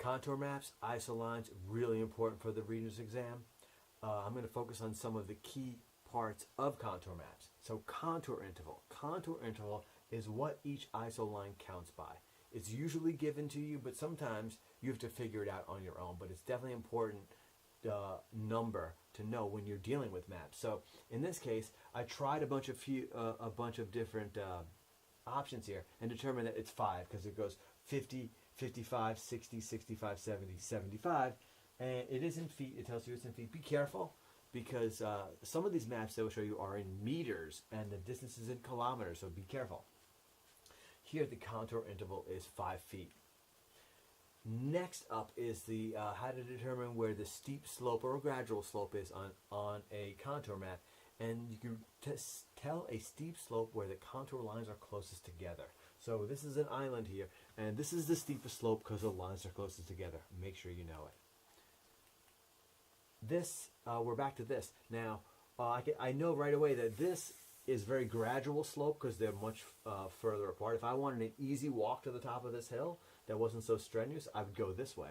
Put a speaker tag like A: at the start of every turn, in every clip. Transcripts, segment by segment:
A: Contour maps, isolines, really important for the reader's exam. I'm going to focus on some of the key parts of contour maps. So contour interval. Contour interval is what each isoline counts by. It's usually given to you, but sometimes you have to figure it out on your own. But it's definitely important number to know when you're dealing with maps. So in this case, I tried a bunch of different options here and determined that it's 5 because it goes 50, 55, 60, 65, 70, 75. And it is in feet. It tells you it's in feet. Be careful because some of these maps they will show you are in meters and the distance is in kilometers, so be careful. Here the contour interval is 5 feet. Next up is the how to determine where the steep slope or gradual slope is on a contour map. And you can tell a steep slope where the contour lines are closest together. So this is an island here, and this is the steepest slope because the lines are closest together. Make sure you know it. This, we're back to this. Now, I know right away that this is very gradual slope because they're much further apart. If I wanted an easy walk to the top of this hill that wasn't so strenuous, I would go this way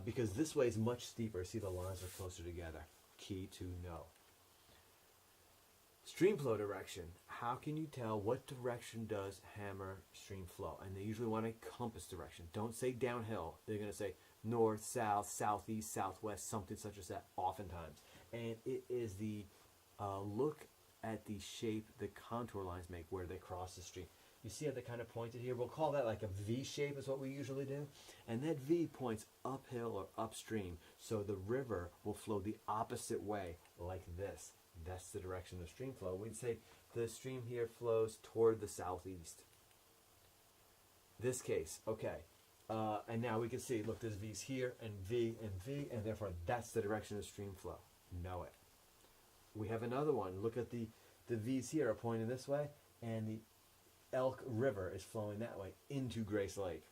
A: because this way is much steeper. See, the lines are closer together. Key to know. Stream flow direction. How can you tell what direction does hammer stream flow? And they usually want a compass direction. Don't say downhill. They're going to say north, south, southeast, southwest, something such as that oftentimes. And it is the look at the shape the contour lines make where they cross the stream. You see how they kind of pointed here? We'll call that like a V shape is what we usually do. And that V points uphill or upstream. So the river will flow the opposite way like this. That's the direction of stream flow. We'd say the stream here flows toward the southeast. This case, okay. And now we can see, look, there's V's here and V, and therefore that's the direction of stream flow. Know it. We have another one. Look at the V's here are pointing this way, and the Elk River is flowing that way into Grace Lake.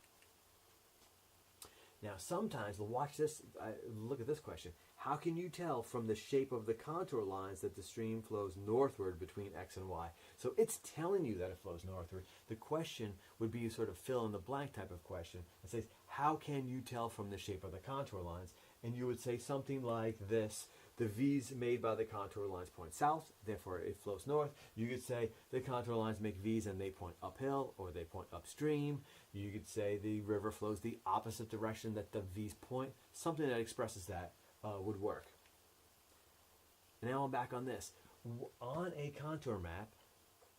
A: Now, sometimes, watch this, look at this question. How can you tell from the shape of the contour lines that the stream flows northward between X and Y? So it's telling you that it flows northward. The question would be a sort of fill in the blank type of question. It says, how can you tell from the shape of the contour lines? And you would say something like this. The V's made by the contour lines point south, therefore it flows north. You could say the contour lines make V's and they point uphill or they point upstream. You could say the river flows the opposite direction that the V's point. Something that expresses that would work. Now I'm back on this. On a contour map,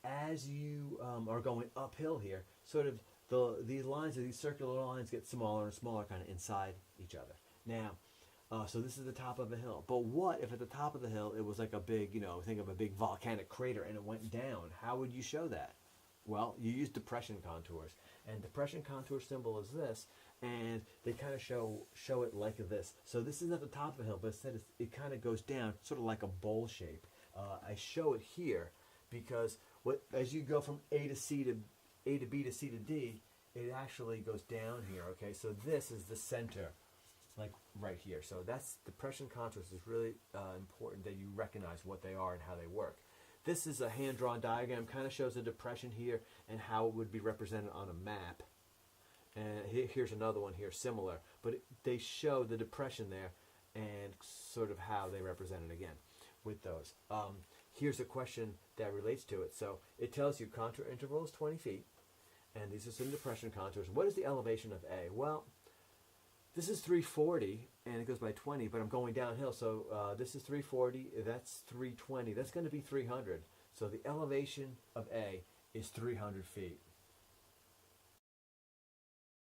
A: as you are going uphill here, sort of these lines, these circular lines get smaller and smaller kind of inside each other. Now, so this is the top of a hill. But what if at the top of the hill it was like a big, think of a big volcanic crater and it went down? How would you show that? Well, you use depression contours. And depression contour symbol is this, and they kind of show it like this. So this isn't at the top of a hill, but instead it kind of goes down, sort of like a bowl shape. I show it here because as you go from A to C to A to B to C to D, it actually goes down here, okay? So this is the center, like right here. So that's depression contours is really important that you recognize what they are and how they work. This is a hand-drawn diagram, kind of shows a depression here and how it would be represented on a map. And here's another one here, similar. But they show the depression there and sort of how they represent it again with those. Here's a question that relates to it. So it tells you contour interval is 20 feet. And these are some depression contours. What is the elevation of A? Well, this is 340, and it goes by 20, but I'm going downhill. So this is 340, that's 320. That's going to be 300. So the elevation of A is 300 feet.